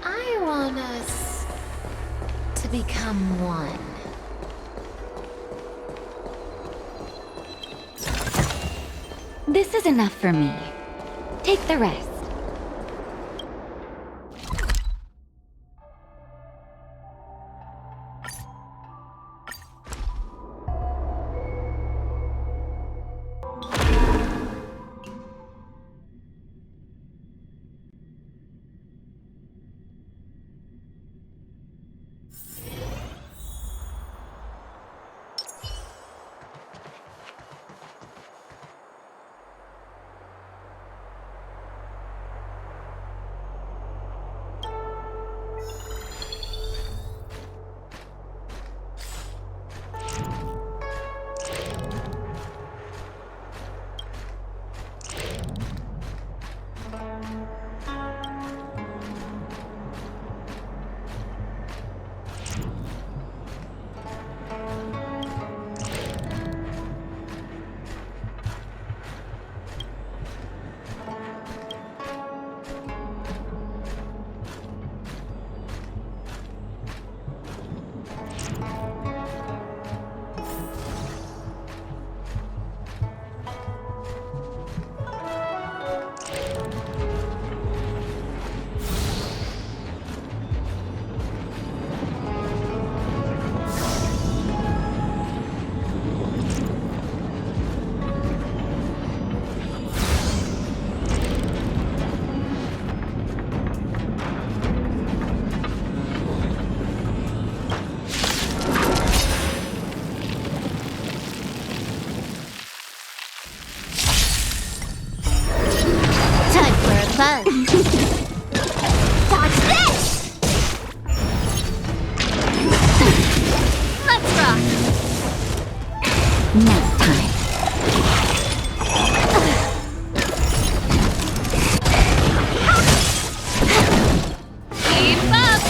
I want us to become one. This is enough for me. Take the rest. Buzz. Watch this! Let's rock! Nap time. Keep up!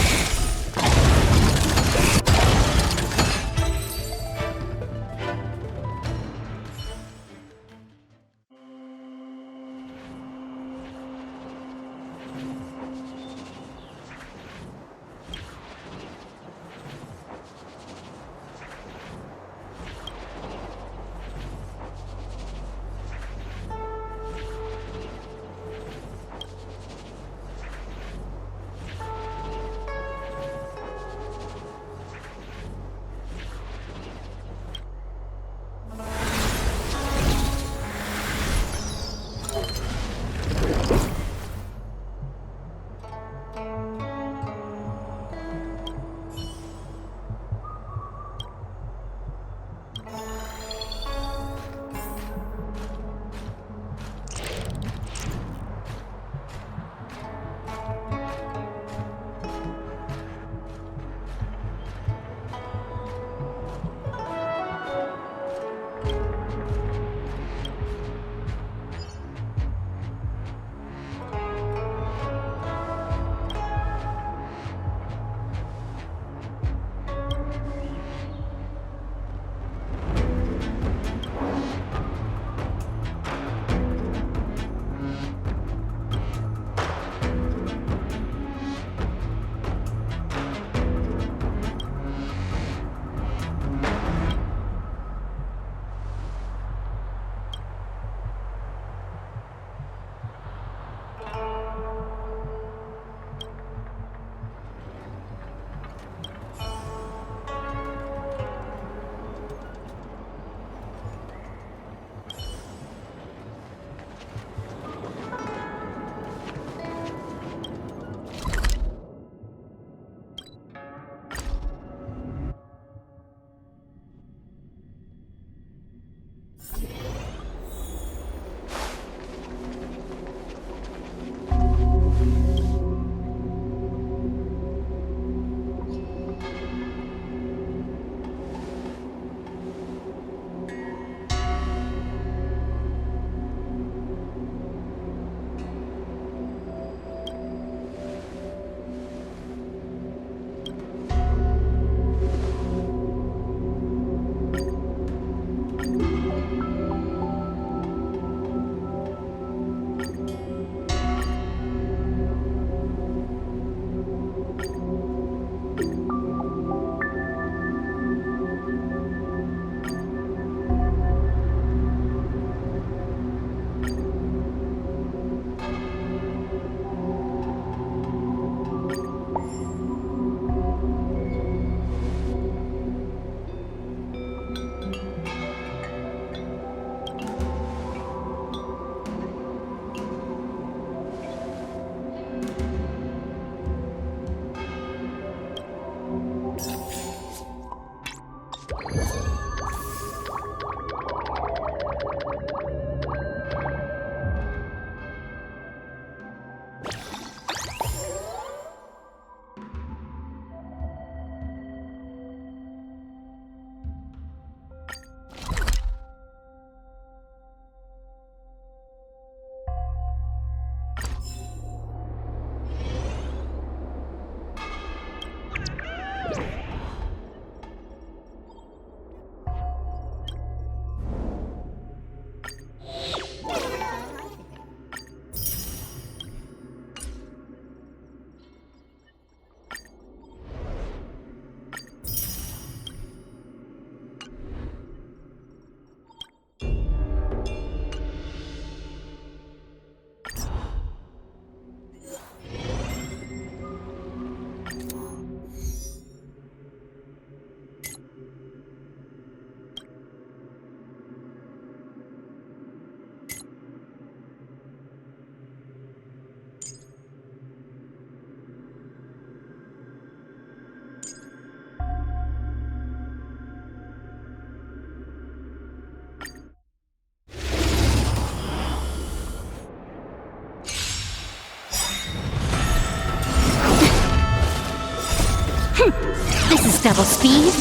This is double speed.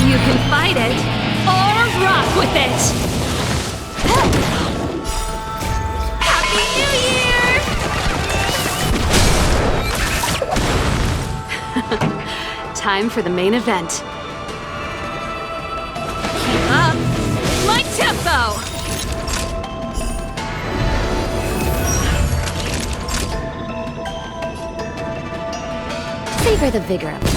You can fight it or rock with it. Happy New Year! Time for the main event. Keep up my tempo! Savor the vigor of life.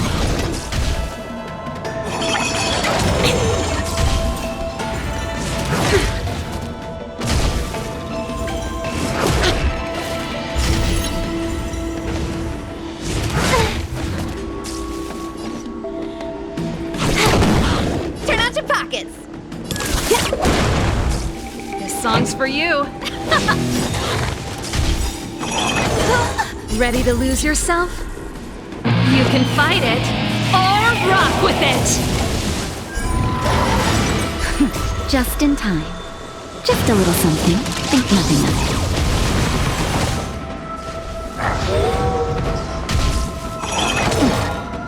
Turn out your pockets! This song's for you. Ready to lose yourself? You can fight it or rock with it! Just in time. Just a little something. Think nothing of it.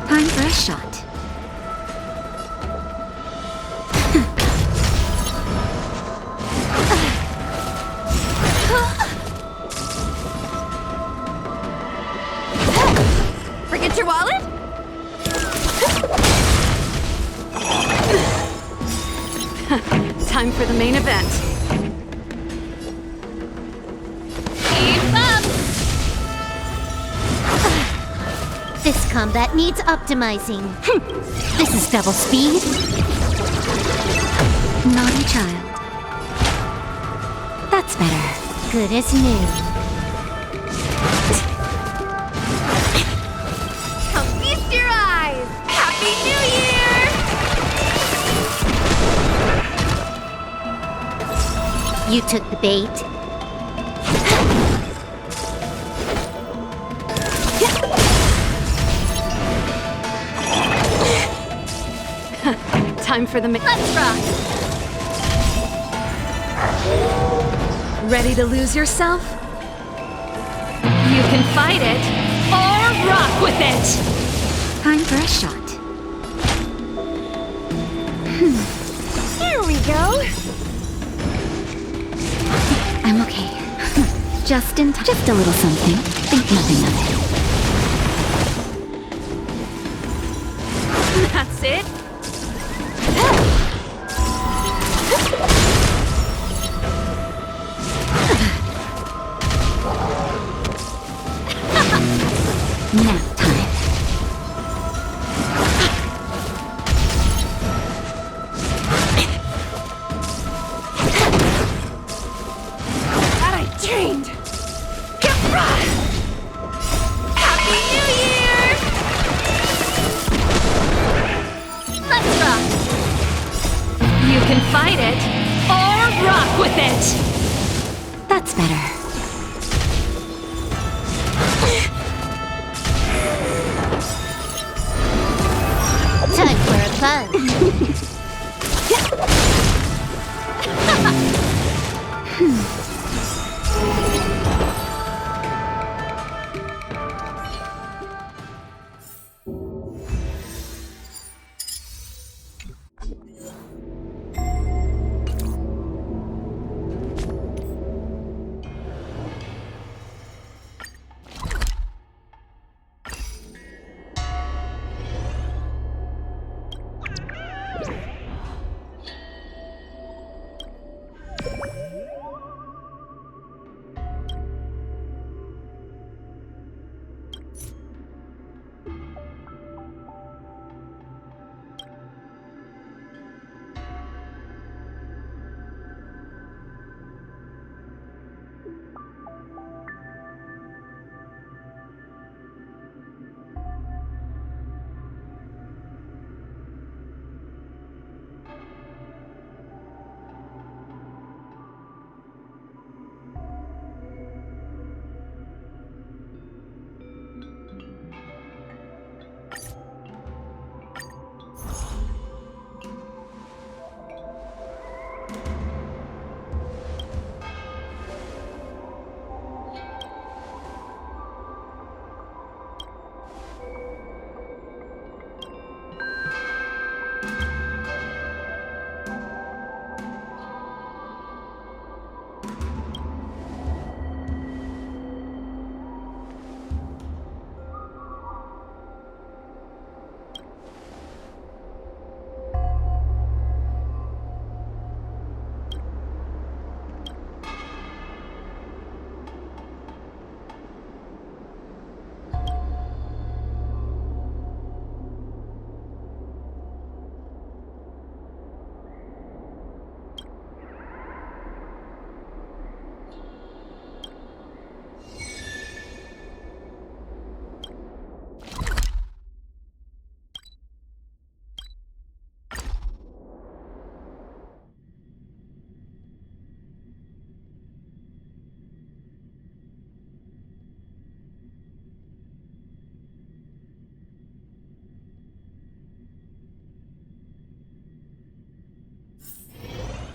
Time for a shot. Forget your wallet? Time for the main event. Keep up! This combat needs optimizing. This is double speed. Naughty child. That's better. Good as new. Come feast your eyes! Happy New Year! You took the bait. Time for the Let's rock! Ready to lose yourself? You can fight it or rock with it! Time for a shot. Here we go! I'm okay. Just in time. Just a little something. Think nothing of it. That's it! Nap time. That I trained! Happy New Year! Let's rock! You can fight it or rock with it! That's better. fun.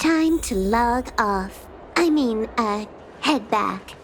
Time to log off. Head back.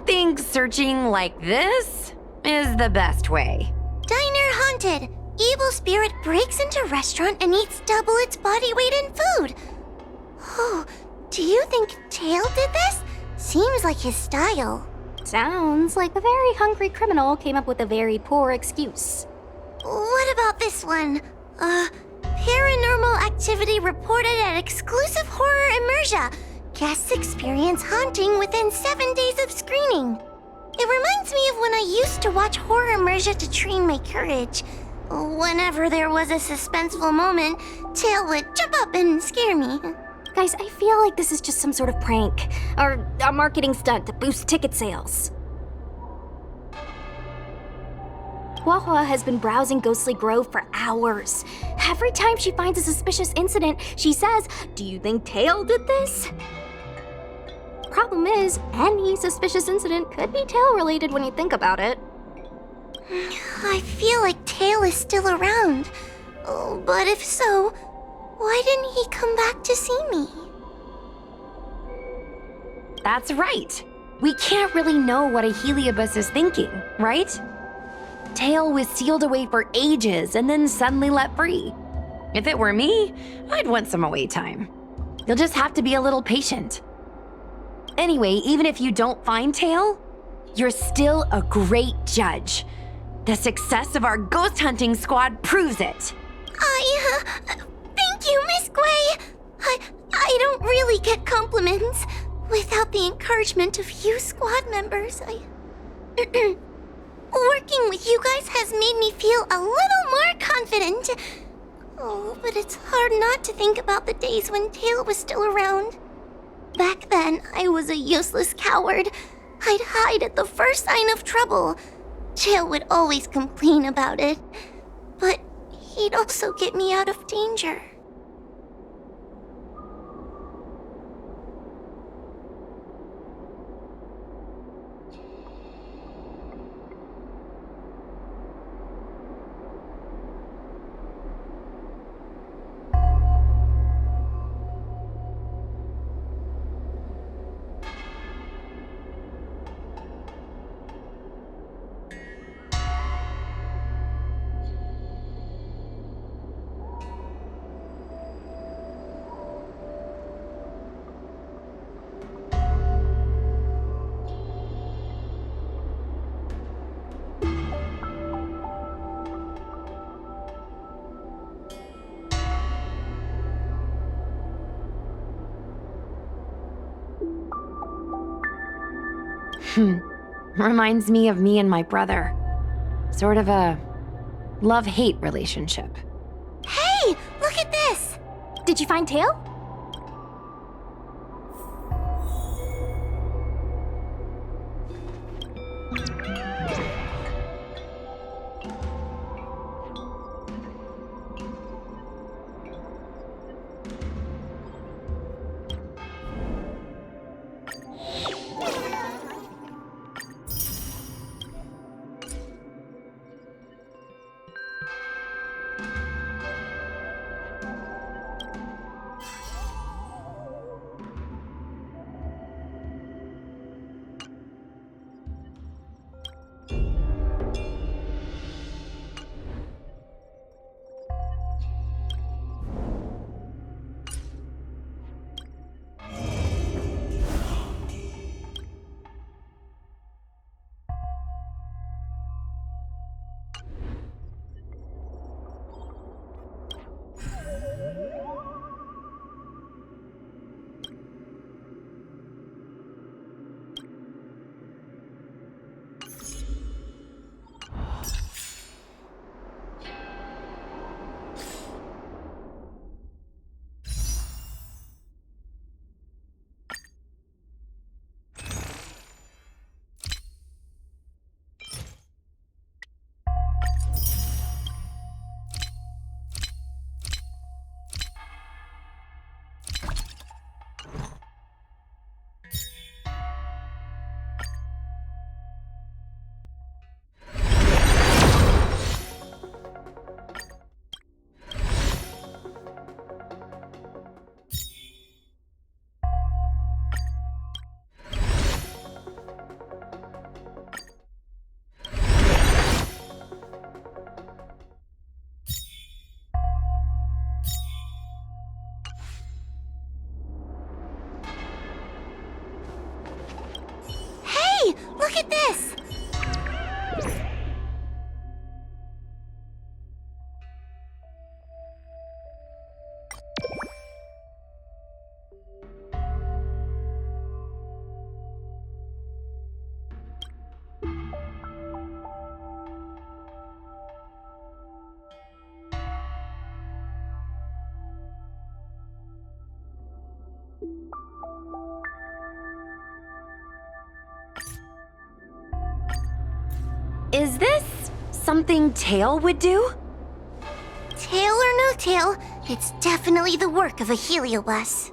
think searching like this is the best way. Diner haunted. Evil spirit breaks into restaurant and eats double its body weight in food. Oh, do you think Tail did this? Seems like his style. Sounds like a very hungry criminal came up with a very poor excuse. What about this one? Paranormal activity reported at exclusive horror immersia. Guests experience haunting within 7 days of screening. It reminds me of when I used to watch horror immersia to train my courage. Whenever there was a suspenseful moment, Tail would jump up and scare me. Guys, I feel like this is just some sort of prank, or a marketing stunt to boost ticket sales. Huahua has been browsing Ghostly Grove for hours. Every time she finds a suspicious incident, she says, "Do you think Tail did this?" Problem is, any suspicious incident could be Tail-related when you think about it. I feel like Tail is still around. Oh, but if so, why didn't he come back to see me? That's right. We can't really know what a Heliobus is thinking, right? Tail was sealed away for ages and then suddenly let free. If it were me, I'd want some away time. You'll just have to be a little patient. Anyway, even if you don't find Tail, you're still a great judge. The success of our ghost hunting squad proves it. Thank you, Miss Gui. I don't really get compliments. Without the encouragement of you squad members, working with you guys has made me feel a little more confident. Oh, but it's hard not to think about the days when Tail was still around. Back then, I was a useless coward. I'd hide at the first sign of trouble. Tail would always complain about it, but he'd also get me out of danger. Reminds me of me and my brother. Sort of a love-hate relationship. Hey, look at this! Did you find Tail? Hey, look at this! Is this something Tail would do? Tail or no tail, it's definitely the work of a heliobus.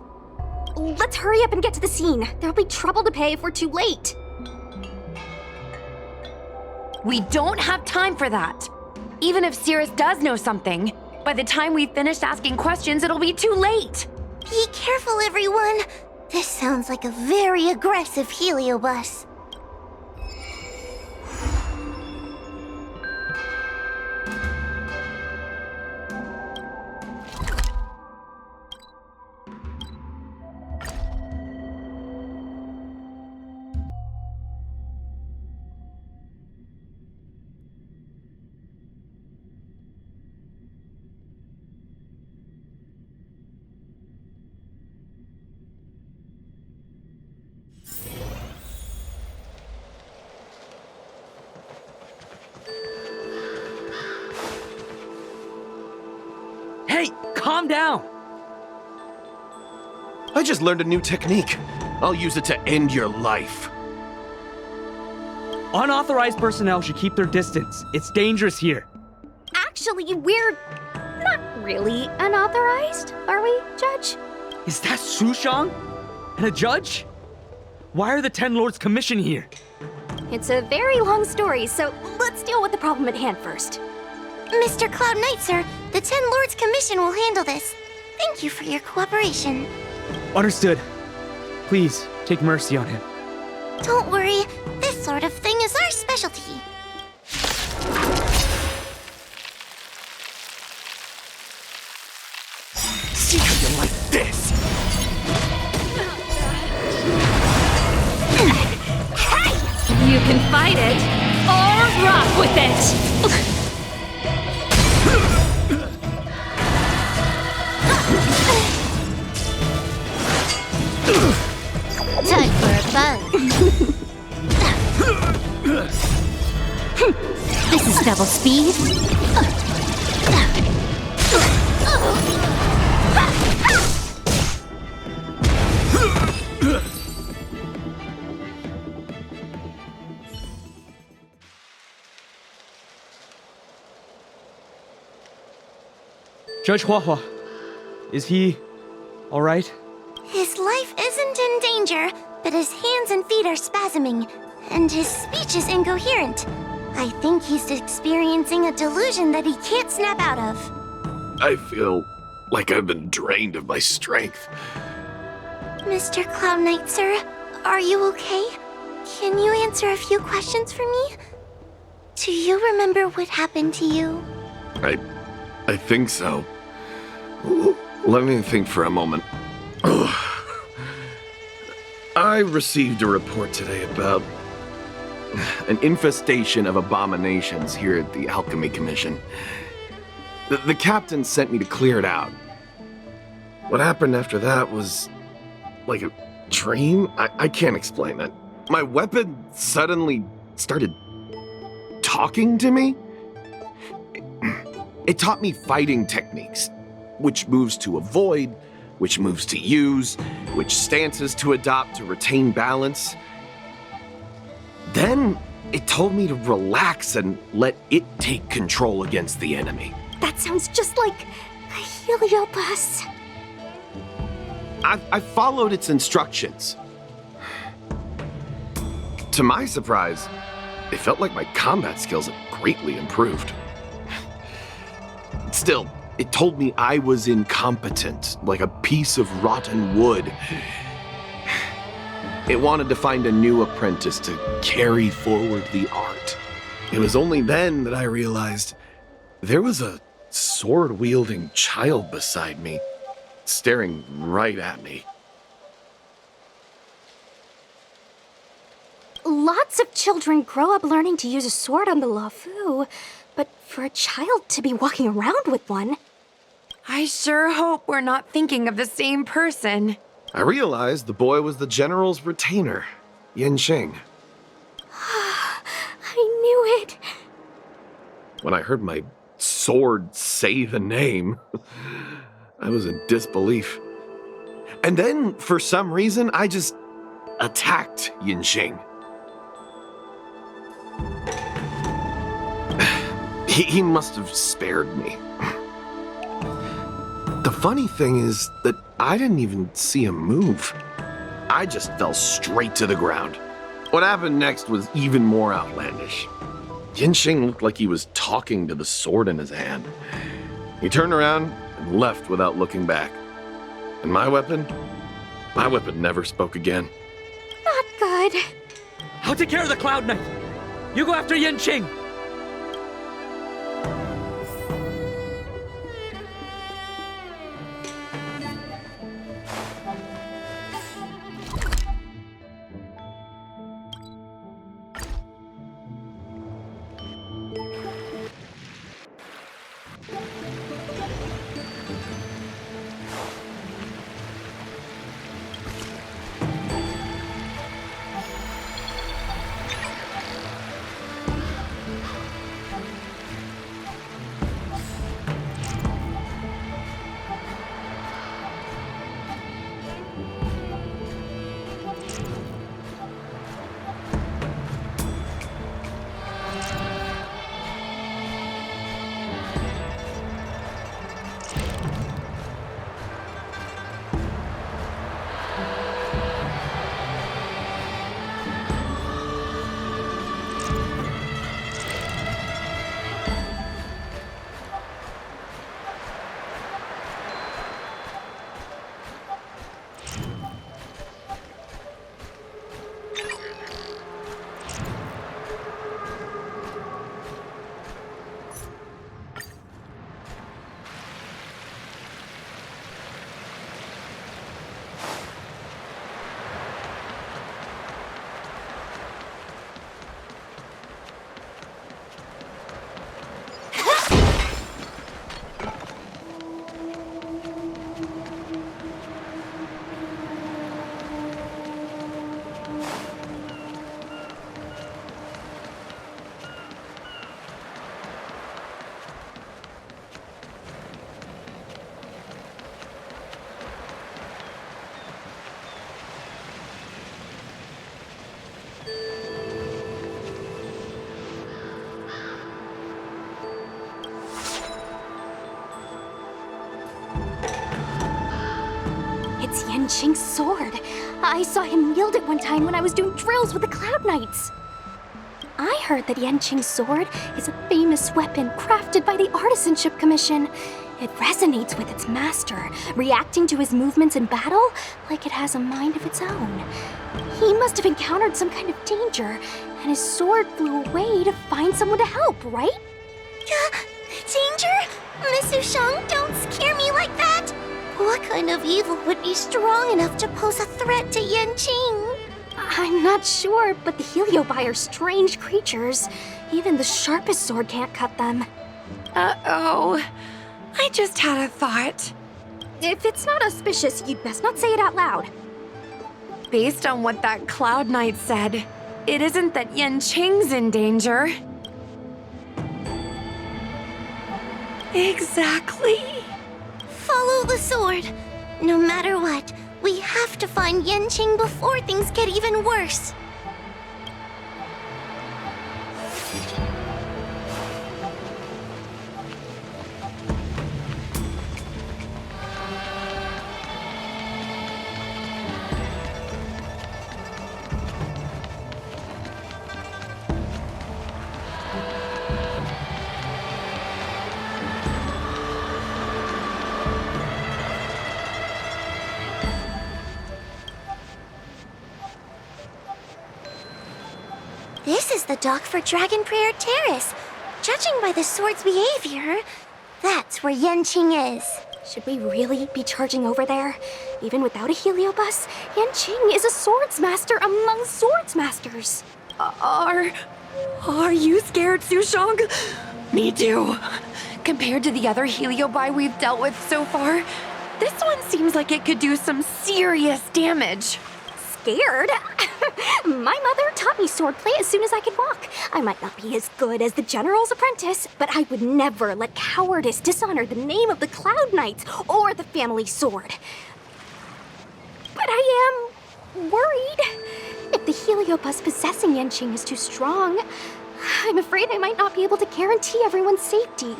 Let's hurry up and get to the scene. There'll be trouble to pay if we're too late. We don't have time for that. Even if Cirrus does know something, by the time we've finished asking questions, it'll be too late. Be careful, everyone. This sounds like a very aggressive heliobus. Hey, calm down! I just learned a new technique. I'll use it to end your life. Unauthorized personnel should keep their distance. It's dangerous here. Actually, we're not really unauthorized, are we, Judge? Is that Sushang? And a judge? Why are the Ten Lords commissioned here? It's a very long story, so let's deal with the problem at hand first. Mr. Cloud Knight, sir, the Ten Lords Commission will handle this. Thank you for your cooperation. Understood. Please, take mercy on him. Don't worry, this sort of thing is our specialty. See how you like this? You can fight it or rock with it. Time for a buzz. This is double speed. Judge Huahua, is he all right? His life isn't in danger, but his hands and feet are spasming, and his speech is incoherent. I think he's experiencing a delusion that he can't snap out of. I feel like I've been drained of my strength. Mr. Cloud Knight, sir, are you okay? Can you answer a few questions for me? Do you remember what happened to you? I think so. Let me think for a moment. I received a report today about an infestation of abominations here at the Alchemy Commission. The captain sent me to clear it out. What happened after that was like a dream? I can't explain it. My weapon suddenly started talking to me. It taught me fighting techniques, which moves to avoid, which moves to use, which stances to adopt to retain balance. Then it told me to relax and let it take control against the enemy. That sounds just like a heliobus. I followed its instructions. To my surprise, it felt like my combat skills had greatly improved. Still, it told me I was incompetent, like a piece of rotten wood. It wanted to find a new apprentice to carry forward the art. It was only then that I realized there was a sword-wielding child beside me, staring right at me. Lots of children grow up learning to use a sword on the Luofu, but for a child to be walking around with one... I sure hope we're not thinking of the same person. I realized the boy was the general's retainer, Yanqing. I knew it. When I heard my sword say the name, I was in disbelief. And then, for some reason, I just attacked Yanqing. He must have spared me. The funny thing is that I didn't even see him move. I just fell straight to the ground. What happened next was even more outlandish. Yanqing looked like he was talking to the sword in his hand. He turned around and left without looking back. And my weapon never spoke again. Not good. I'll take care of the Cloud Knight. You go after Yanqing. It's Yanqing's sword. I saw him wield it one time when I was doing drills with the Cloud Knights. I heard that Yanqing's sword is a famous weapon crafted by the Artisanship Commission. It resonates with its master, reacting to his movements in battle like it has a mind of its own. He must have encountered some kind of danger, and his sword flew away to find someone to help, right? Danger? Miss Ushang, don't scare me like that! What kind of evil would be strong enough to pose a threat to Yanqing? I'm not sure, but the Heliobi are strange creatures. Even the sharpest sword can't cut them. Uh-oh. I just had a thought. If it's not auspicious, you'd best not say it out loud. Based on what that Cloud Knight said, it isn't that Yanqing's in danger. Exactly. Follow the sword. No matter what, we have to find Yanqing before things get even worse. This is the dock for Dragon Prayer Terrace. Judging by the sword's behavior, that's where Yanqing is. Should we really be charging over there? Even without a heliobus, Yanqing is a swordsmaster among swordsmasters. Are you scared, Sushong? Me too. Compared to the other Heliobi we've dealt with so far, this one seems like it could do some serious damage. Scared? My mother taught me swordplay as soon as I could walk. I might not be as good as the General's apprentice, but I would never let cowardice dishonor the name of the Cloud Knights or the family sword. But I am worried. If the Heliobus possessing Yanqing is too strong, I'm afraid I might not be able to guarantee everyone's safety.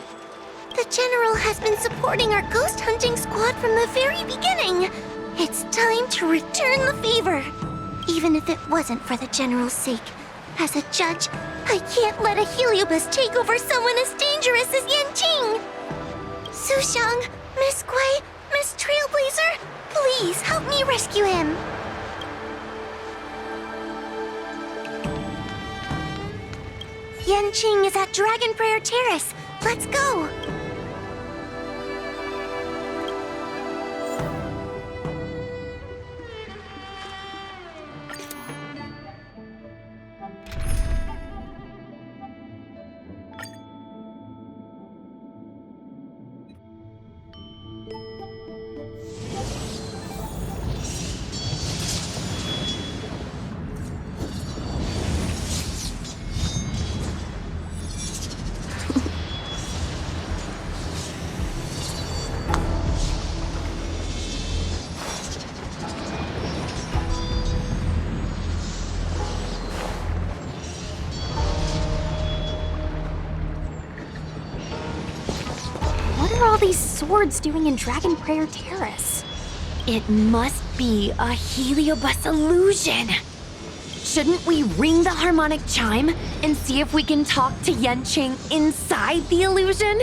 The General has been supporting our ghost hunting squad from the very beginning. It's time to return the favor. Even if it wasn't for the General's sake. As a judge, I can't let a Heliobus take over someone as dangerous as Yanqing. Sushang, Miss Gui, Miss Trailblazer, please help me rescue him. Yanqing is at Dragon Prayer Terrace. Let's go. What are all these swords doing in Dragon Prayer Terrace? It must be a Heliobus illusion. Shouldn't we ring the harmonic chime and see if we can talk to Yanqing inside the illusion?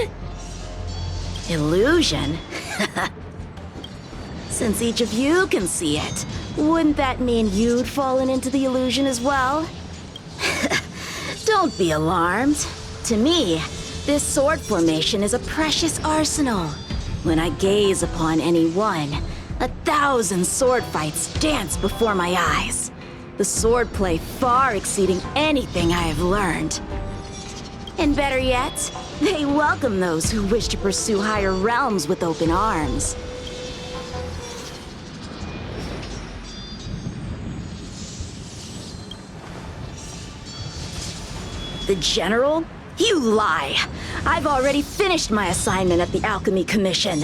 Illusion? Since each of you can see it, wouldn't that mean you'd fallen into the illusion as well? Don't be alarmed. To me, this sword formation is a precious arsenal. When I gaze upon any one, 1,000 sword fights dance before my eyes. The swordplay far exceeding anything I have learned. And better yet, they welcome those who wish to pursue higher realms with open arms. The General? You lie! I've already finished my assignment at the Alchemy Commission.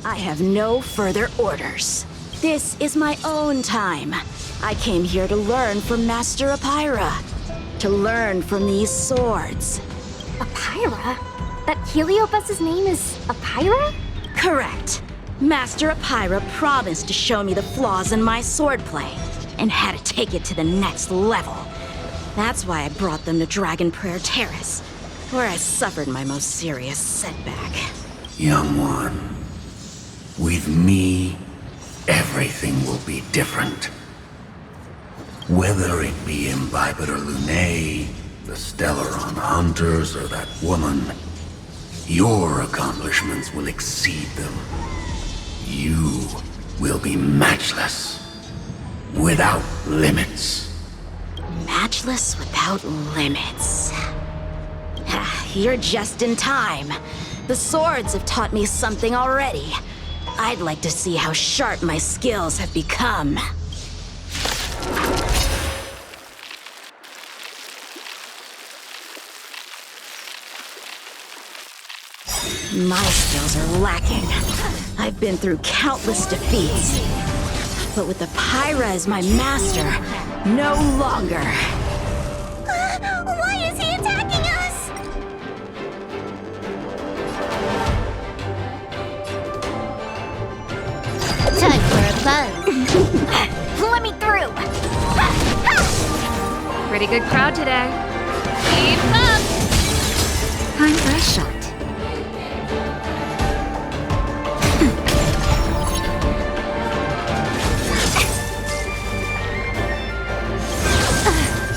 I have no further orders. This is my own time. I came here to learn from Master Apira. To learn from these swords. Apira? That Heliobus's name is Apira? Correct. Master Apira promised to show me the flaws in my swordplay, and had to take it to the next level. That's why I brought them to Dragon Prayer Terrace, where I suffered my most serious setback. Young one, with me, everything will be different. Whether it be Imbibitor Lunae, the Stellaron Hunters, or that woman, your accomplishments will exceed them. You will be matchless, without limits. Matchless without limits. You're just in time. The swords have taught me something already. I'd like to see how sharp my skills have become. My skills are lacking. I've been through countless defeats. But with Apira as my master, no longer. Why is he attacking us? Time for a buzz. Let me through! Pretty good crowd today. Keep up! Time for a shot.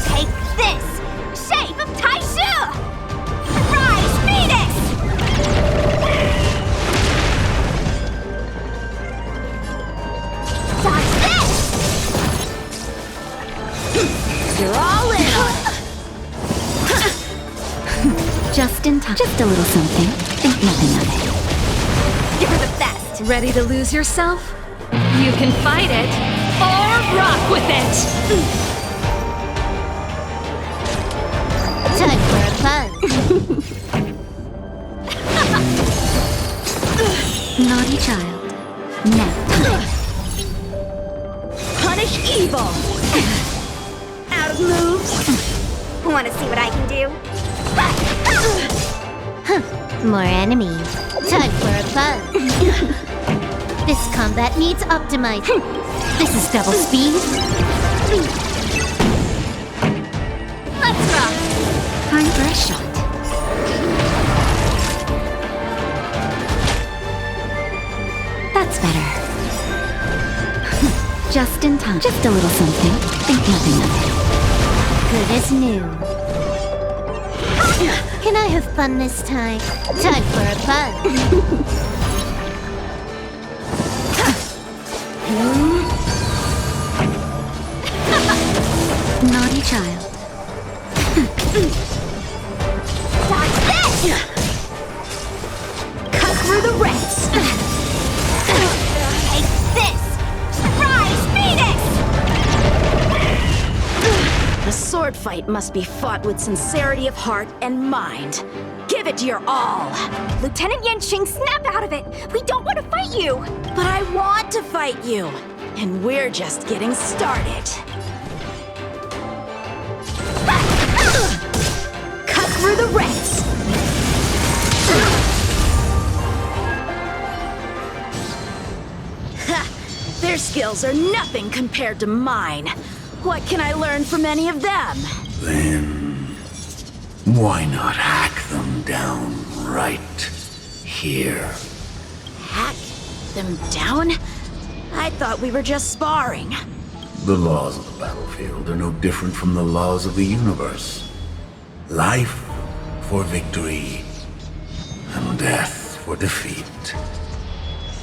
Take this! Shape of Taishu! Rise, Venus! Dodge this! You're all in on it. Just in time. Just a little something. Think nothing of it. You're the best. Ready to lose yourself? You can fight it or rock with it! Time for a fun. Naughty child. Now. Punish evil! Out of moves! Want to see what I can do? More enemies. Time for a fun. This combat needs optimizing. This is double speed. Let's rock! Time for a shot. That's better. Just in time. Just a little something. Think nothing of it. Good as new. Can I have fun this time? Time for a fun. Naughty child. Dodge this! Cut through the rents! Take this! Surprise Phoenix! The sword fight must be fought with sincerity of heart and mind. Give it your all. Lieutenant Yanqing, snap out of it! We don't want to fight you! But I want to fight you. And we're just getting started. Cut through the rents! Ha! Their skills are nothing compared to mine. What can I learn from any of them? Then, why not hack them down right here? Hack them down? I thought we were just sparring. The laws of the battlefield are no different from the laws of the universe. Life for victory, and death for defeat.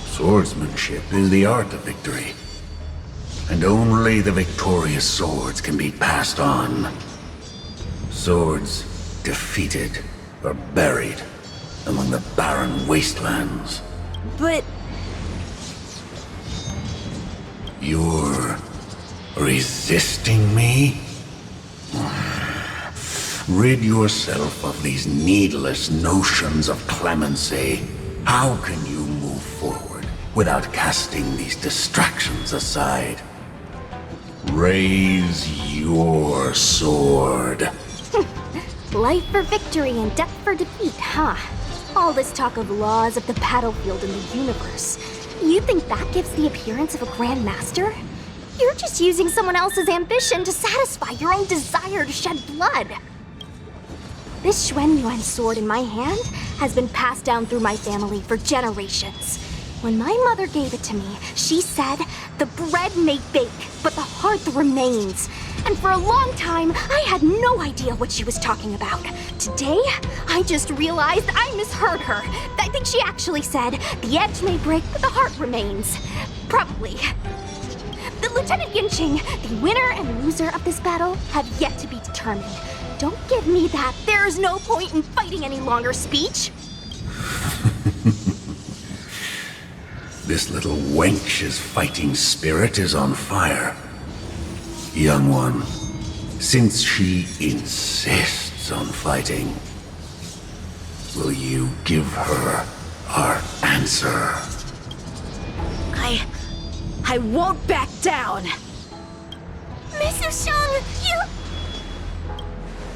Swordsmanship is the art of victory, and only the victorious swords can be passed on. Swords defeated are buried among the barren wastelands. But You're resisting me? Rid yourself of these needless notions of clemency. How can you move forward without casting these distractions aside? Raise your sword. Life for victory and death for defeat, huh? All this talk of laws of the battlefield and the universe. You think that gives the appearance of a Grand Master? You're just using someone else's ambition to satisfy your own desire to shed blood. This Xuan Yuan sword in my hand has been passed down through my family for generations. When my mother gave it to me, she said, "The bread may bake, but the hearth remains." And for a long time, I had no idea what she was talking about. Today, I just realized I misheard her. I think she actually said, "The edge may break, but the heart remains." Probably. The Lieutenant Yanqing, the winner and loser of this battle, have yet to be determined. Don't give me that "there's no point in fighting any longer" speech. This little wench's fighting spirit is on fire. Young one, since she insists on fighting, will you give her our answer? I won't back down. Miss Shang, you...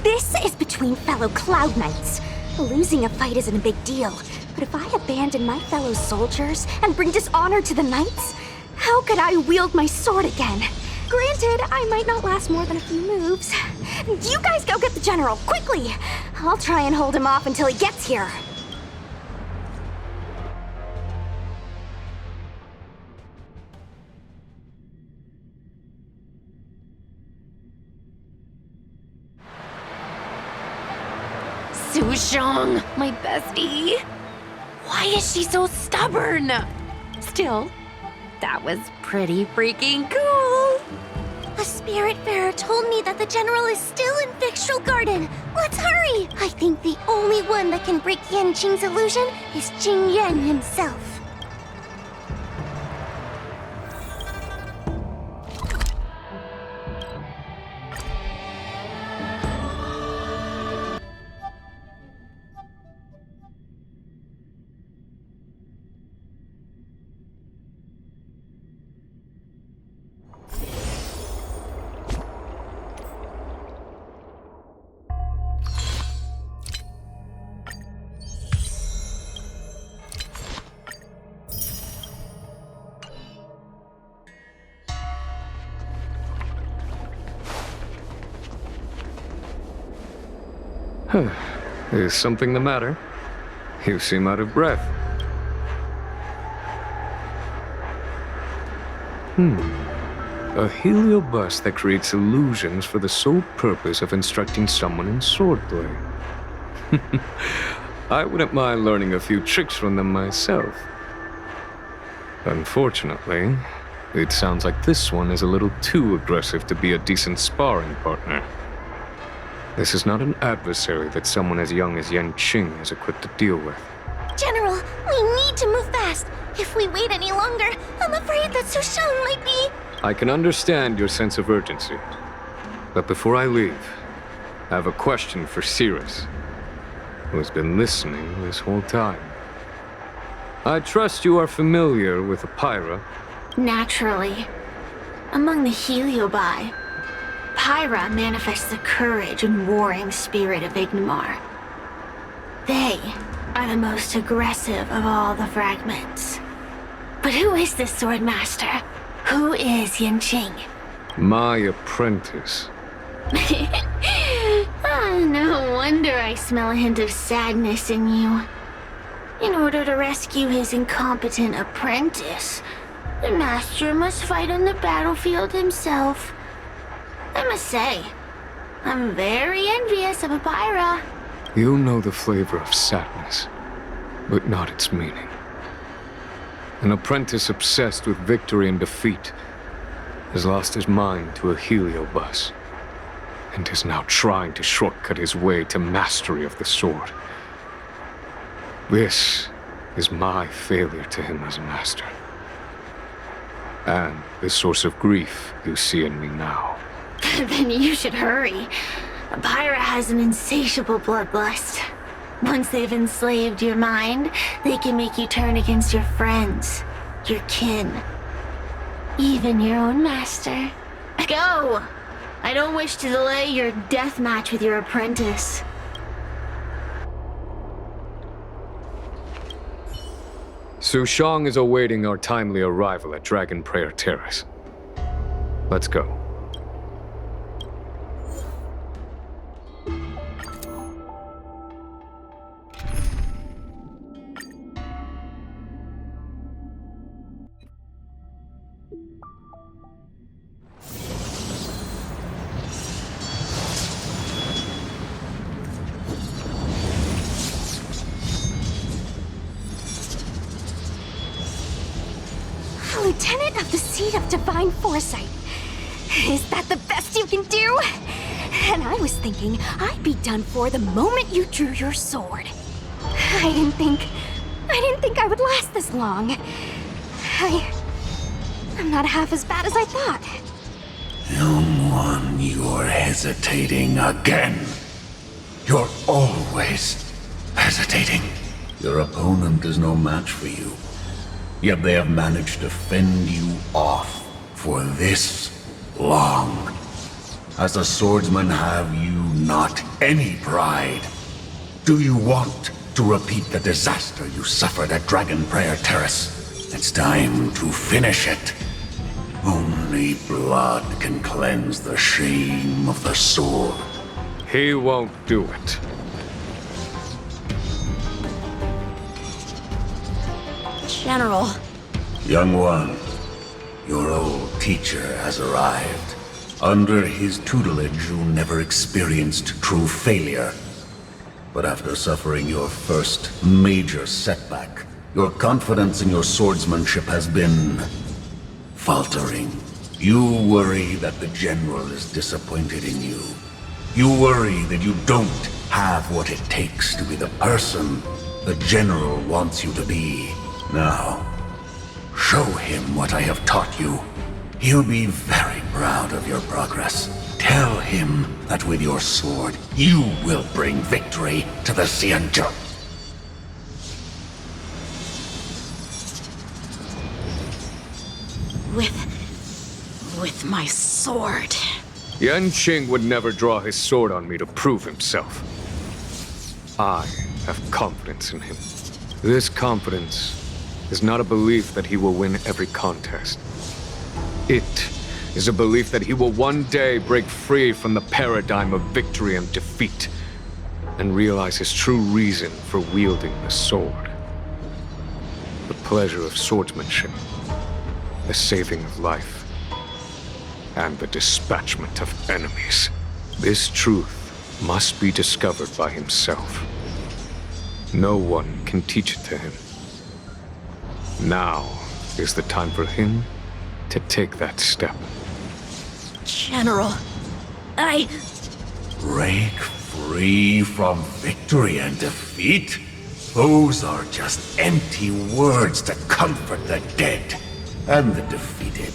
This is between fellow Cloud Knights. Losing a fight isn't a big deal, but if I abandon my fellow soldiers and bring dishonor to the Knights, how could I wield my sword again? Granted, I might not last more than a few moves. You guys go get the General, quickly! I'll try and hold him off until he gets here. Sushong, my bestie. Why is she so stubborn? Still, that was pretty freaking cool. A spiritfarer told me that the general is still in Victral Garden. Let's hurry! I think the only one that can break Yanqing's illusion is Jing Yuan himself. Is something the matter? You seem out of breath. A heliobus that creates illusions for the sole purpose of instructing someone in swordplay. I wouldn't mind learning a few tricks from them myself. Unfortunately, it sounds like this one is a little too aggressive to be a decent sparring partner. This is not an adversary that someone as young as Yanqing is equipped to deal with. General, we need to move fast. If we wait any longer, I'm afraid that Sushang might be... I can understand your sense of urgency. But before I leave, I have a question for Cirrus, who has been listening this whole time. I trust you are familiar with Pyra. Naturally. Among the Heliobi, Pyra manifests the courage and warring spirit of Ignomar. They are the most aggressive of all the fragments. But who is this Swordmaster? Who is Yanqing? My apprentice. No wonder I smell a hint of sadness in you. In order to rescue his incompetent apprentice, the master must fight on the battlefield himself. I must say, I'm very envious of Pyra. You know the flavor of sadness, but not its meaning. An apprentice obsessed with victory and defeat has lost his mind to a heliobus, and is now trying to shortcut his way to mastery of the sword. This is my failure to him as a master, and the source of grief you see in me now. Then you should hurry. Pyra has an insatiable bloodlust. Once they've enslaved your mind, they can make you turn against your friends, your kin, even your own master. Go! I don't wish to delay your death match with your apprentice. Sushang is awaiting our timely arrival at Dragon Prayer Terrace. Let's go. Lieutenant of the Seat of Divine Foresight. Is that the best you can do? And I was thinking I'd be done for the moment you drew your sword. I didn't think I would last this long. I'm not half as bad as I thought. Young one, you're hesitating again. You're always hesitating. Your opponent is no match for you. Yet they have managed to fend you off for this long. As a swordsman, have you not any pride? Do you want to repeat the disaster you suffered at Dragon Prayer Terrace? It's time to finish it. Only blood can cleanse the shame of the sword. He won't do it. General. Young one, your old teacher has arrived. Under his tutelage, you never experienced true failure. But after suffering your first major setback, your confidence in your swordsmanship has been faltering. You worry that the General is disappointed in you. You worry that you don't have what it takes to be the person the General wants you to be. Now, show him what I have taught you. He'll be very proud of your progress. Tell him that with your sword, you will bring victory to the Xianzhou. With my sword. Yanqing would never draw his sword on me to prove himself. I have confidence in him. This confidence is not a belief that he will win every contest. It is a belief that he will one day break free from the paradigm of victory and defeat and realize his true reason for wielding the sword. The pleasure of swordsmanship, the saving of life, and the dispatchment of enemies. This truth must be discovered by himself. No one can teach it to him. Now is the time for him to take that step. General, Break free from victory and defeat? Those are just empty words to comfort the dead and the defeated.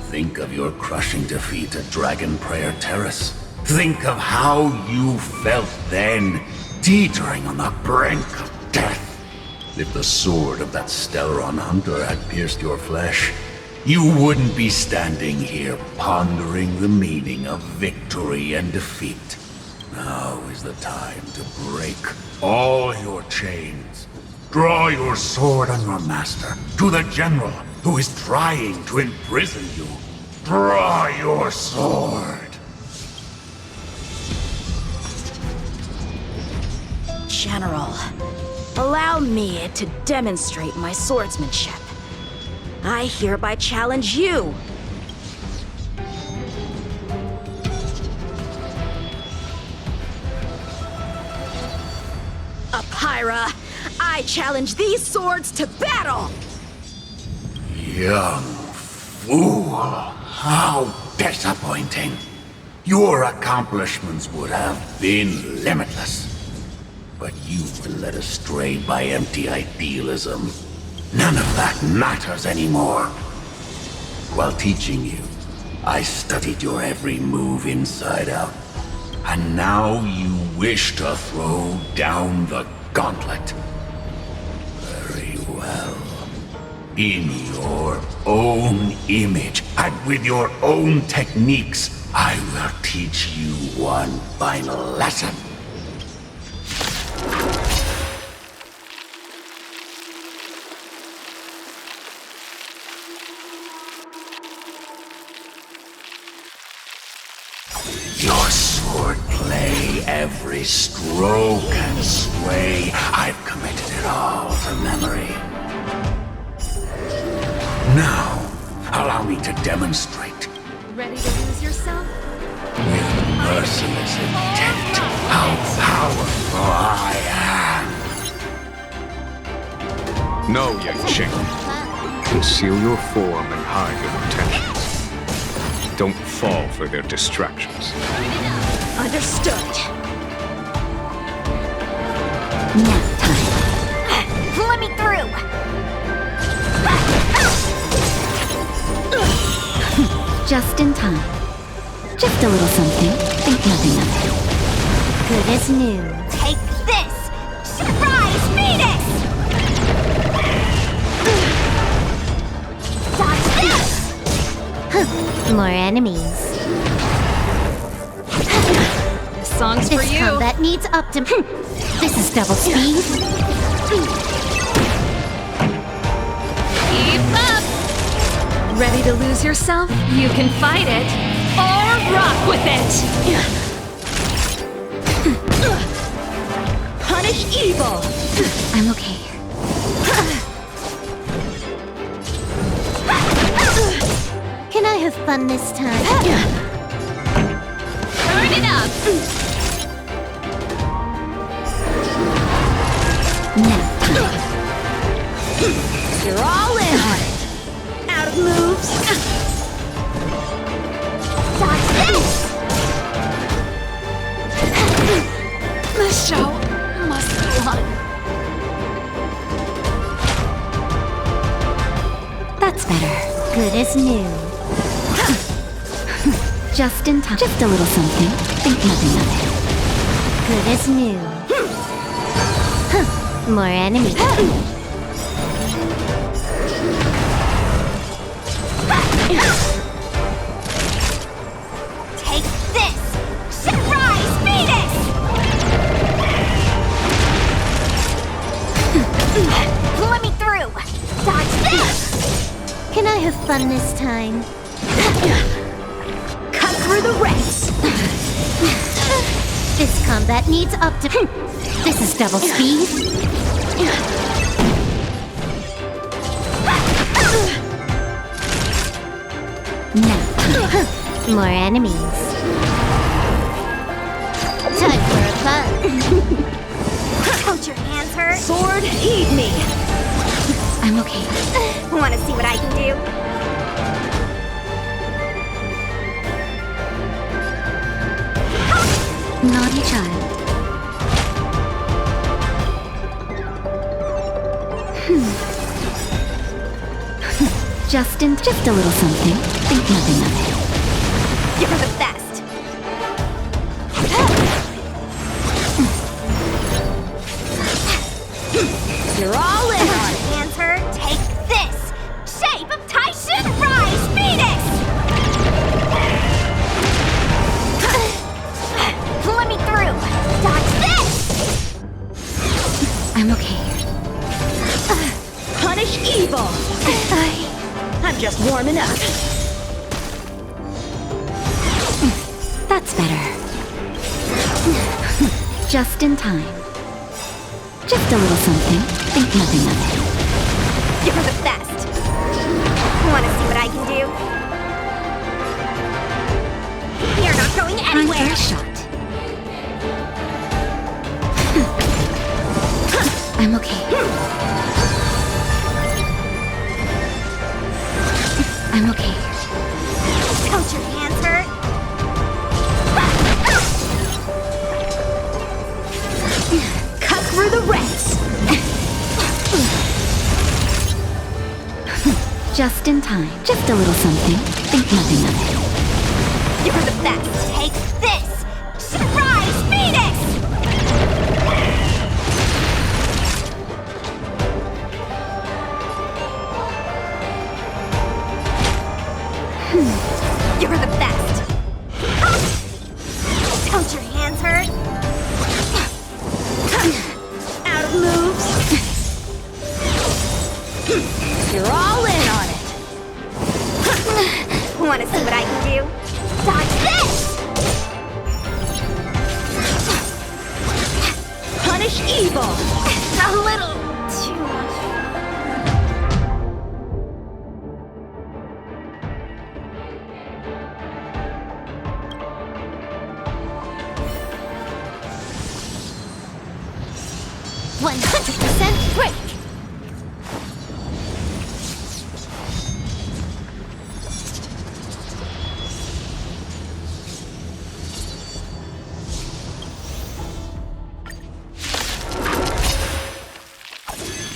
Think of your crushing defeat at Dragon Prayer Terrace. Think of how you felt then, teetering on the brink of death. If the sword of that Stellaron hunter had pierced your flesh, you wouldn't be standing here pondering the meaning of victory and defeat. Now is the time to break all your chains. Draw your sword on your master, to the General who is trying to imprison you. Draw your sword. General, allow me to demonstrate my swordsmanship. I hereby challenge you. Apyra, I challenge these swords to battle! Young fool. How disappointing. Your accomplishments would have been limitless. But you've been led astray by empty idealism. None of that matters anymore. While teaching you, I studied your every move inside out. And now you wish to throw down the gauntlet. Very well. In your own image, and with your own techniques, I will teach you one final lesson. Your swordplay, every stroke and sway, I've committed it all to memory. Now, allow me to demonstrate. Ready to lose yourself? With merciless intent, how powerful I am. No, Yanqing. Conceal your form and hide your intentions. Don't fall for their distractions. Understood. Nap time. Let me through! Just in time. Just a little something. Think nothing of it. Good as new. Take this! Surprise Venus! Dodge this! More enemies. This song's for This you. combat needs optim. This is double speed. Keep up! Ready to lose yourself? You can fight it, or rock with it! Punish evil! I'm okay. Can I have fun this time? Turn it up! You're all in on it. Out of moves. as new. Just in time. Just a little something. Think nothing of it. Good as new. More enemies. Take this! Surprise Venus! Let me through! Dodge this! Can I have fun this time? Cut through the ranks! This combat needs This is double speed. Now. More enemies. Time for a fun. Don't your hands hurt? Sword, heed me. I'm okay. Want to see what I can do? Naughty child. Just a little something. Think nothing of it. You're the best. You're all in on it. Hands hurt? Take this! Shape of Tyson Rise Venus! Let me through! Dodge this! I'm okay. Punish evil. I'm just warming up. That's better. Just in time. Just a little something. Think nothing of it. You're the best. Want to see what I can do? You're not going Time for anywhere. a shot. I'm okay. I'm okay. Don't your hands hurt? Cut through the ranks. Just in time. Just a little something. Think nothing of it. You're the best. Take this! Surprise Venus! You're the best. Don't your hands hurt? Out of moves. You're all in on it. Want to see what I can do? Dodge this! Punish evil. A little too much. %100% break!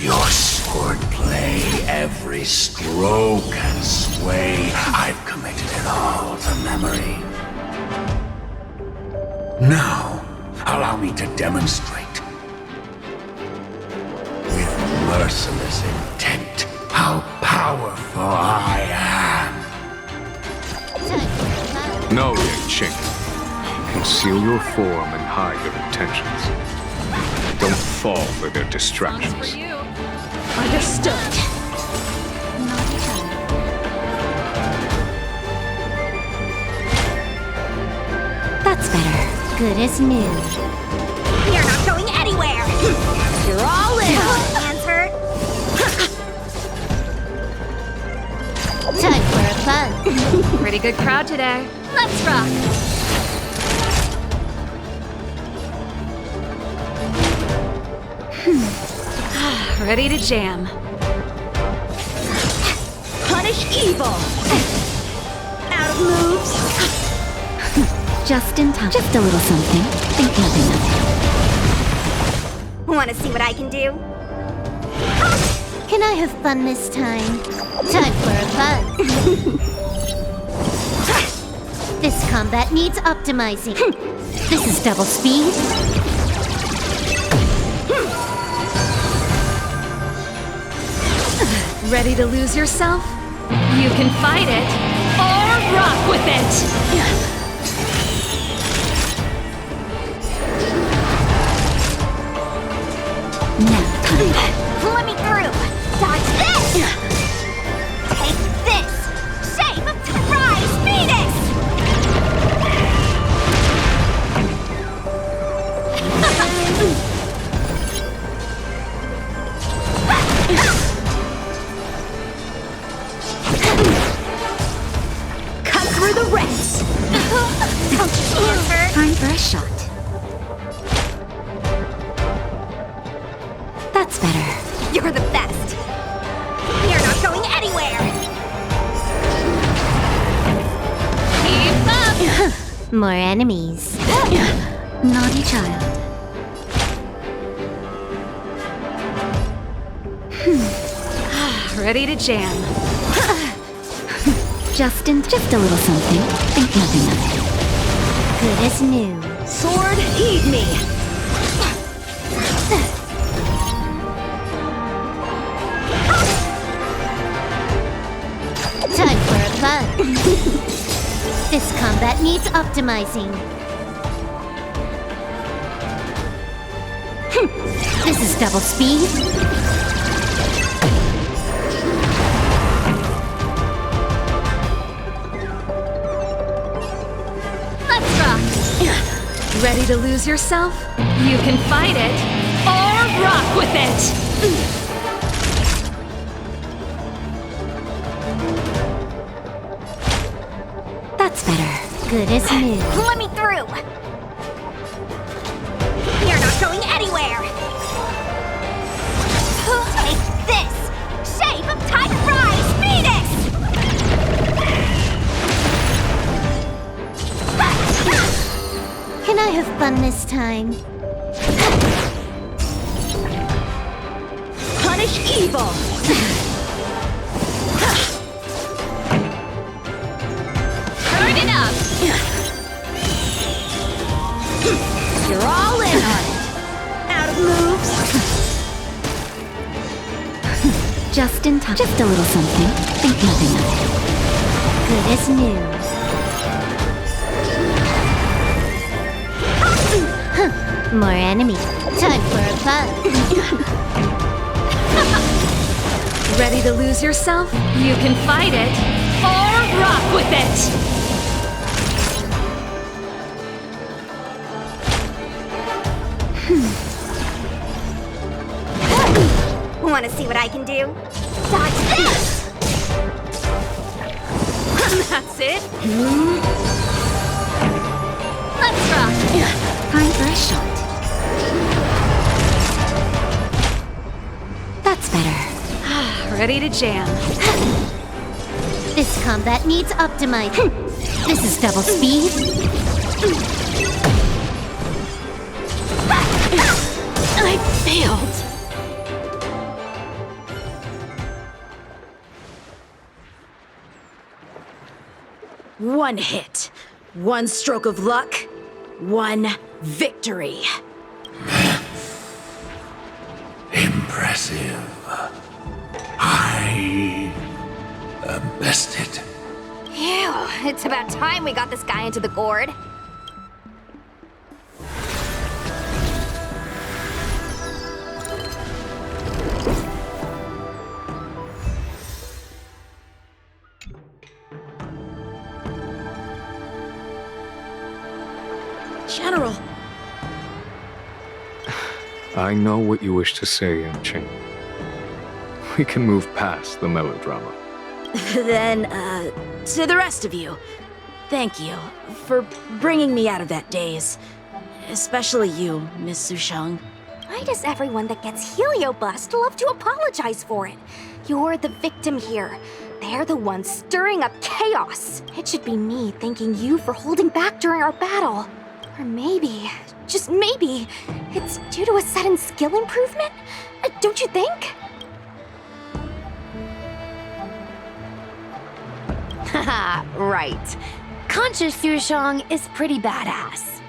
Your swordplay, every stroke and sway, I've committed it all to memory. Now, allow me to demonstrate. With merciless intent, how powerful I am. No, Yang Ching. Conceal your form and hide your intentions. Don't fall for their distractions. Understood. Naughty child. That's better. Good as new. You're not going anywhere. You're all in. Hands hurt? Time for a fun. Pretty good crowd today. Let's rock! Ready to jam. Punish evil. Out of moves. Just in time. Just a little something. Think nothing of it. Want to see what I can do? Can I have fun this time? Time for a buzz. This combat needs optimizing. This is double speed. Ready to lose yourself? You can fight it or rock with it! Now, time. Let me through! Dodge this! Take this! Shape of Surprise Phoenix! Cut through the rents! Don't tease her! Time for a shot. That's better. You're the best! You're not going anywhere! Keep up! More enemies. Naughty child. Ready to jam. Just a little something. Think nothing of it. Good as new. Sword, heed me! Time for a buzz. This combat needs optimizing. This is double speed. Let's rock! Ready to lose yourself? You can fight it or rock with it! That's better. Good as new. Let me through! You're not going anywhere! Take this! Shape of Time Rise Phoenix! Can I have fun this time? Punish evil! Turn it up! You're all in on it! Out of moves! Just in time. Just a little something. Think nothing of it. Good as new. More enemies. Time for a buzz. Ready to lose yourself? You can fight it or rock with it! Want to see what I can do? Dodge this! That's it! Let's rock! Time for a shot. That's better. Ready to jam. This combat needs optimizing. This is double speed. I failed! One hit, one stroke of luck, one victory. Impressive. I am bested. Ew, it's about time we got this guy into the gourd. General, I know what you wish to say, Chen. We can move past the melodrama. then, to the rest of you, thank you for bringing me out of that daze. Especially you, Miss Sushang. Why does everyone that gets heliobust love to apologize for it? You're the victim here. They're the ones stirring up chaos. It should be me thanking you for holding back during our battle. Or maybe, just maybe, it's due to a sudden skill improvement? Don't you think? Haha, right. Conscious Sushong is pretty badass.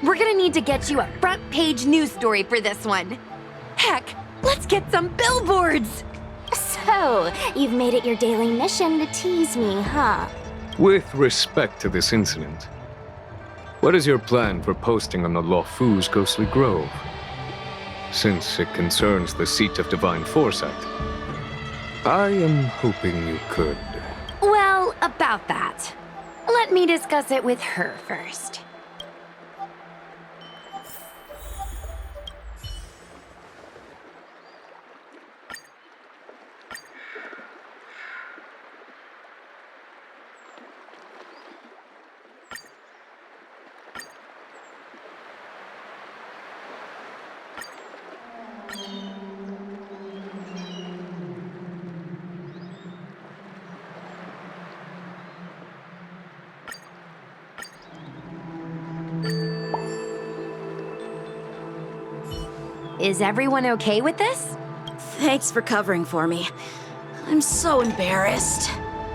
We're gonna need to get you a front-page news story for this one. Heck, let's get some billboards! So, you've made it your daily mission to tease me, huh? With respect to this incident, what is your plan for posting on the Lofu's Ghostly Grove? Since it concerns the seat of divine foresight, I am hoping you could. Well, about that. Let me discuss it with her first. Is everyone okay with this? Thanks for covering for me. I'm so embarrassed.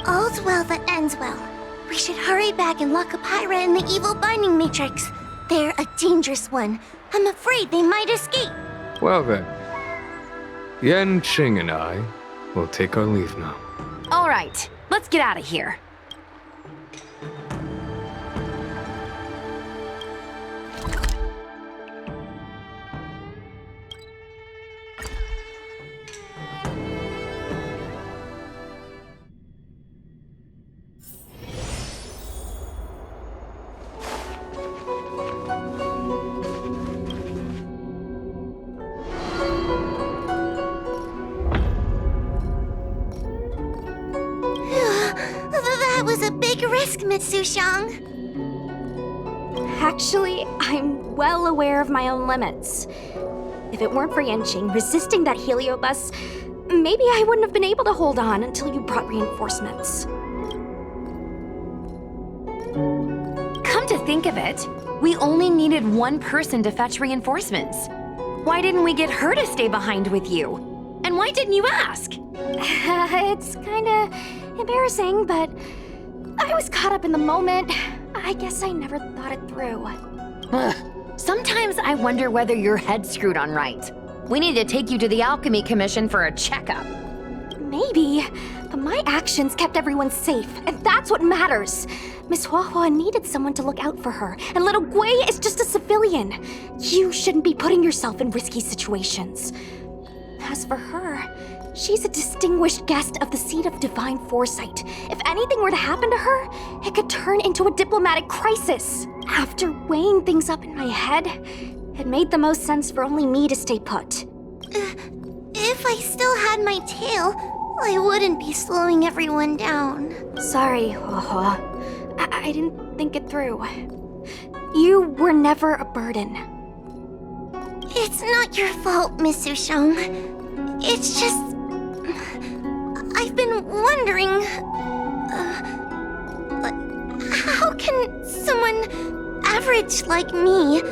All's well that ends well. We should hurry back and lock Apira in the evil binding matrix. They're a dangerous one. I'm afraid they might escape. Well then, Yan Qing and I will take our leave now. All right, let's get out of here. That was a big risk, Mitsushang. Actually, I'm well aware of my own limits. If it weren't for Yanqing resisting that heliobus, maybe I wouldn't have been able to hold on until you brought reinforcements. Come to think of it, we only needed one person to fetch reinforcements. Why didn't we get her to stay behind with you? And why didn't you ask? It's kinda embarrassing, but I was caught up in the moment. I guess I never thought it through. Ugh. Sometimes I wonder whether your head's screwed on right. We need to take you to the Alchemy Commission for a checkup. Maybe, but my actions kept everyone safe, and that's what matters. Miss Huahua needed someone to look out for her, and little Gui is just a civilian. You shouldn't be putting yourself in risky situations. As for her, she's a distinguished guest of the seat of divine foresight. If anything were to happen to her, it could turn into a diplomatic crisis. After weighing things up in my head, it made the most sense for only me to stay put. If I still had my tail, I wouldn't be slowing everyone down. Sorry, Huahua. I didn't think it through. You were never a burden. It's not your fault, Miss Sushong. It's just... I've been wondering... how can someone average like me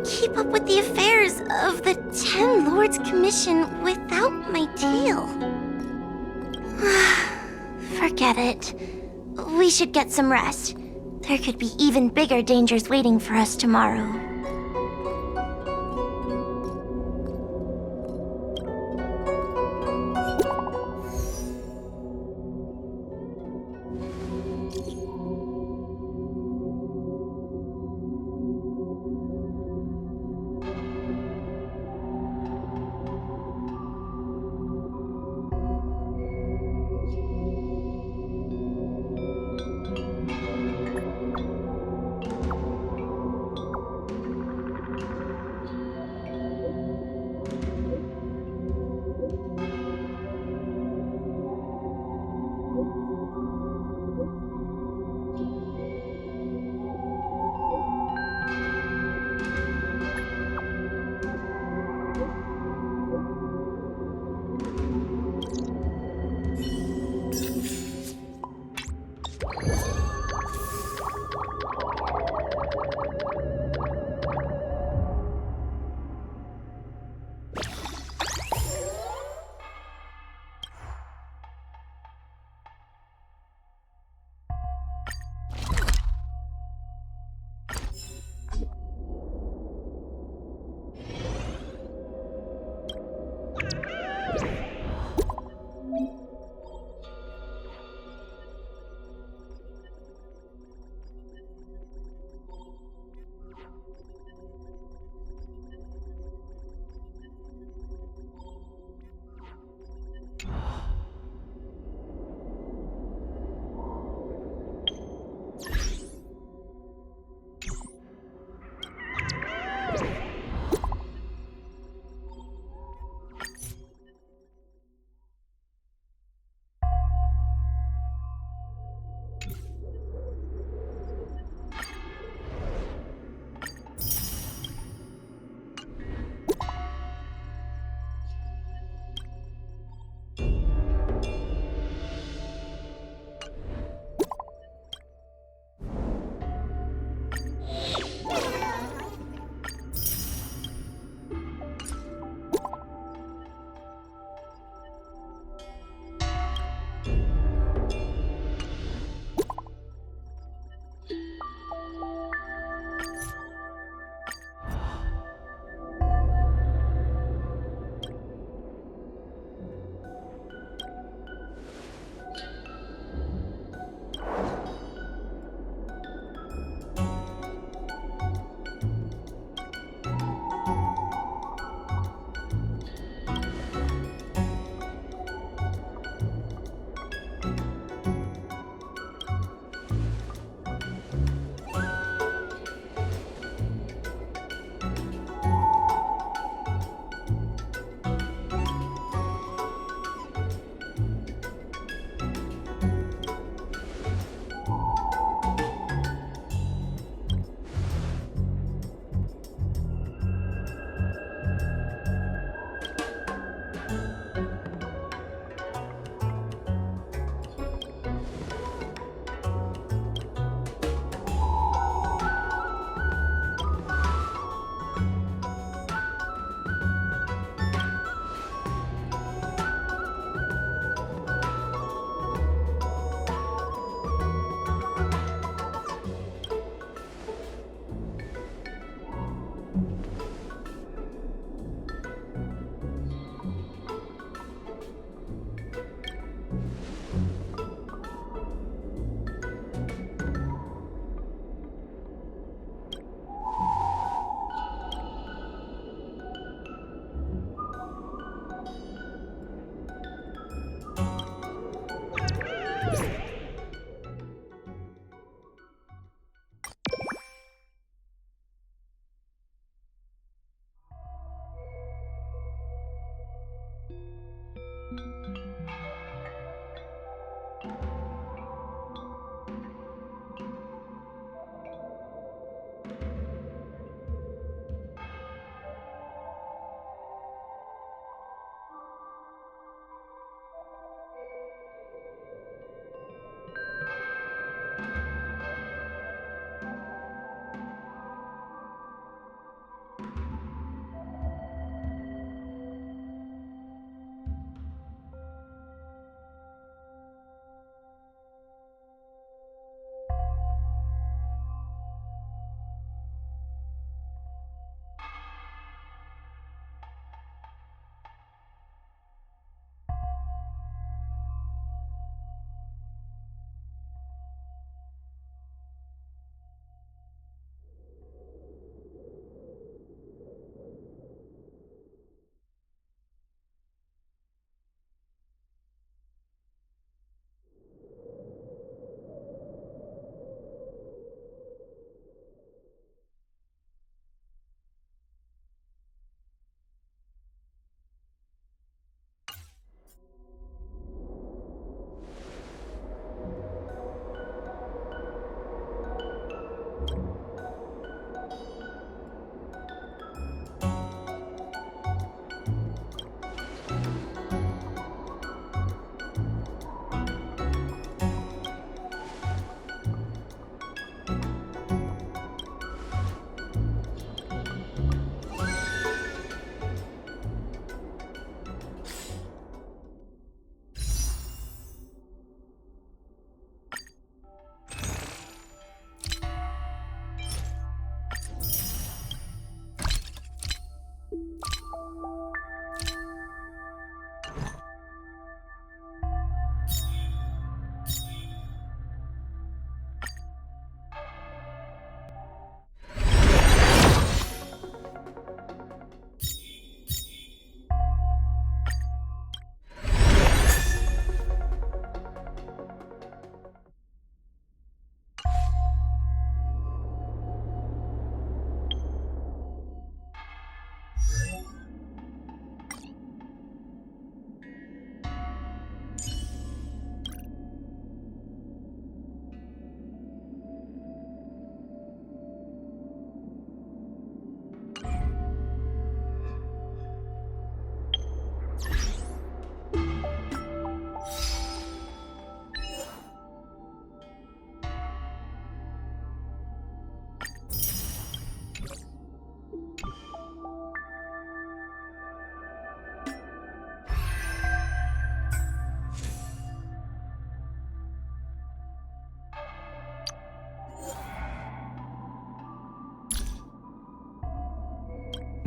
keep up with the affairs of the 10 Lords Commission without my tail? Forget it. We should get some rest. There could be even bigger dangers waiting for us tomorrow.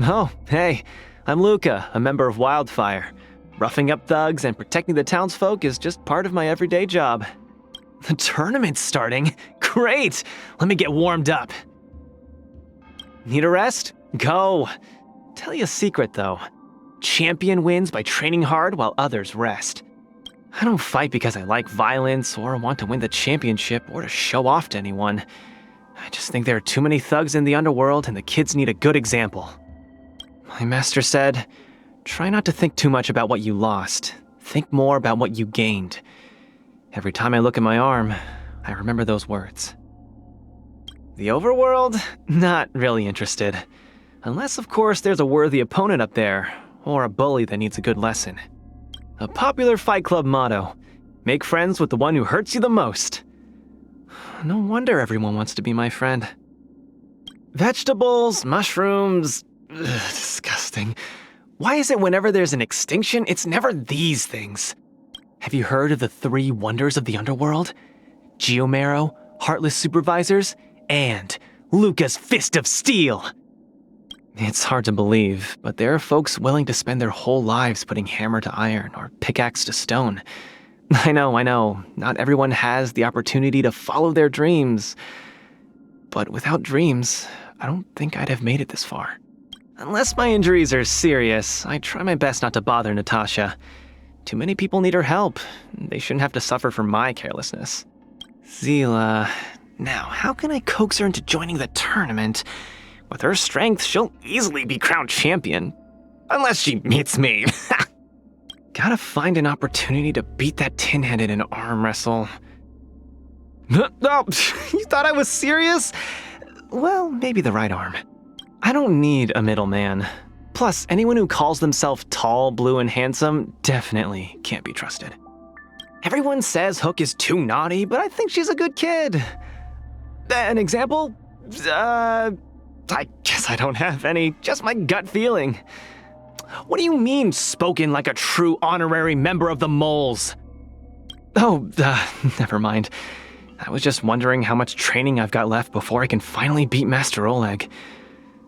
Oh, hey, I'm Luca, a member of Wildfire. Roughing up thugs and protecting the townsfolk is just part of my everyday job. The tournament's starting? Great! Let me get warmed up. Need a rest? Go! Tell you a secret, though. Champion wins by training hard while others rest. I don't fight because I like violence or want to win the championship or to show off to anyone. I just think there are too many thugs in the underworld and the kids need a good example. My master said, try not to think too much about what you lost. Think more about what you gained. Every time I look at my arm, I remember those words. The overworld? Not really interested. Unless, of course, there's a worthy opponent up there, or a bully that needs a good lesson. A popular Fight Club motto, make friends with the one who hurts you the most. No wonder everyone wants to be my friend. Vegetables, mushrooms, disgusting. Why is it whenever there's an extinction, it's never these things? Have you heard of the 3 wonders of the underworld? Geomarrow, Heartless Supervisors, and Luca's Fist of Steel. It's hard to believe, but there are folks willing to spend their whole lives putting hammer to iron or pickaxe to stone. I know, not everyone has the opportunity to follow their dreams. But without dreams, I don't think I'd have made it this far. Unless my injuries are serious, I try my best not to bother Natasha. Too many people need her help. They shouldn't have to suffer from my carelessness. Zila... Now, how can I coax her into joining the tournament? With her strength, she'll easily be crowned champion. Unless she meets me. Gotta find an opportunity to beat that tin-headed in arm wrestle. Oh, you thought I was serious? Well, maybe the right arm. I don't need a middleman. Plus, anyone who calls themselves tall, blue, and handsome definitely can't be trusted. Everyone says Hook is too naughty, but I think she's a good kid. An example? I guess I don't have any, just my gut feeling. What do you mean, spoken like a true honorary member of the Moles? Oh, never mind. I was just wondering how much training I've got left before I can finally beat Master Oleg.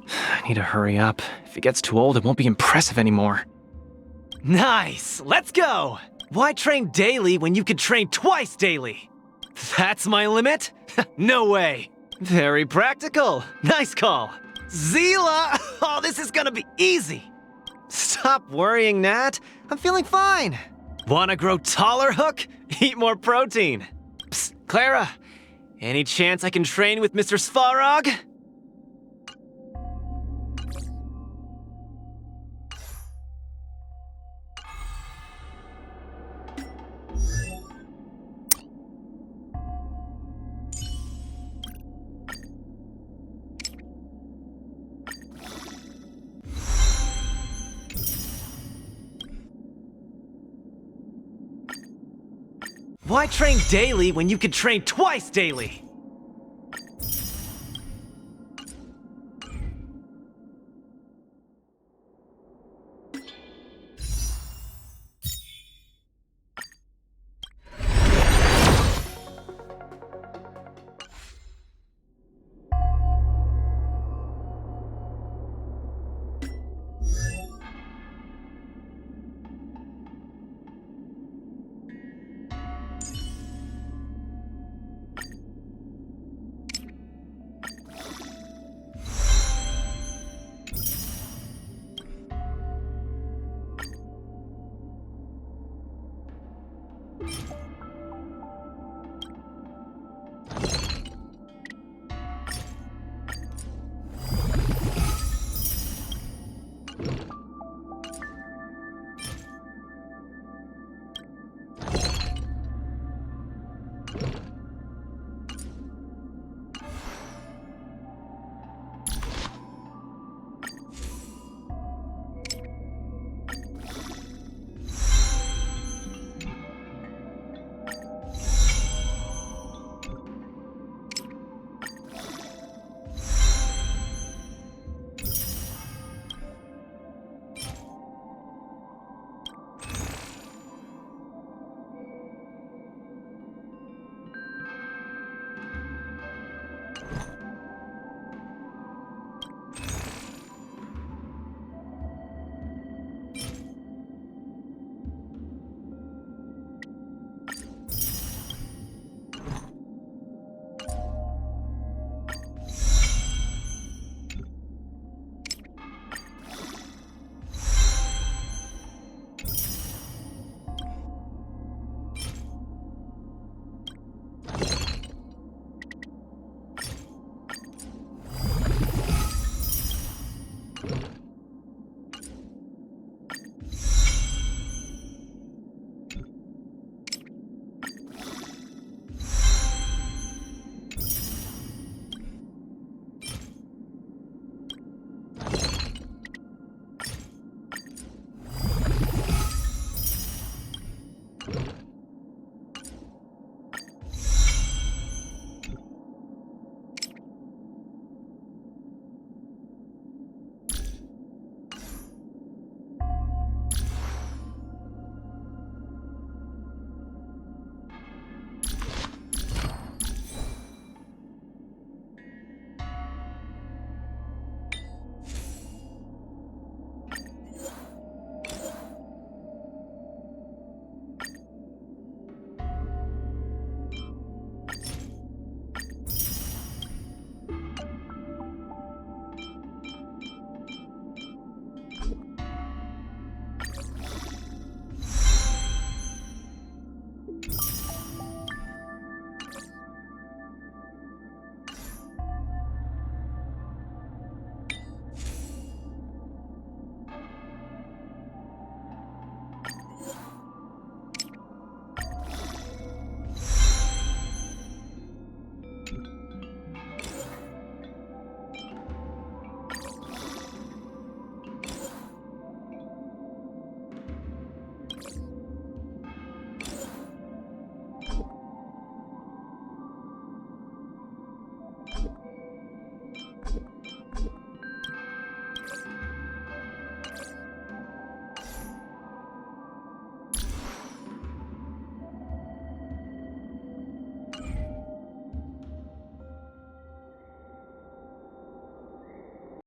I need to hurry up. If it gets too old, it won't be impressive anymore. Nice! Let's go! Why train daily when you could train twice daily? That's my limit? No way! Very practical. Nice call. Zila! Oh, this is gonna be easy! Stop worrying, Nat. I'm feeling fine. Wanna grow taller, Hook? Eat more protein. Psst, Clara. Any chance I can train with Mr. Svarog? Why train daily when you could train twice daily?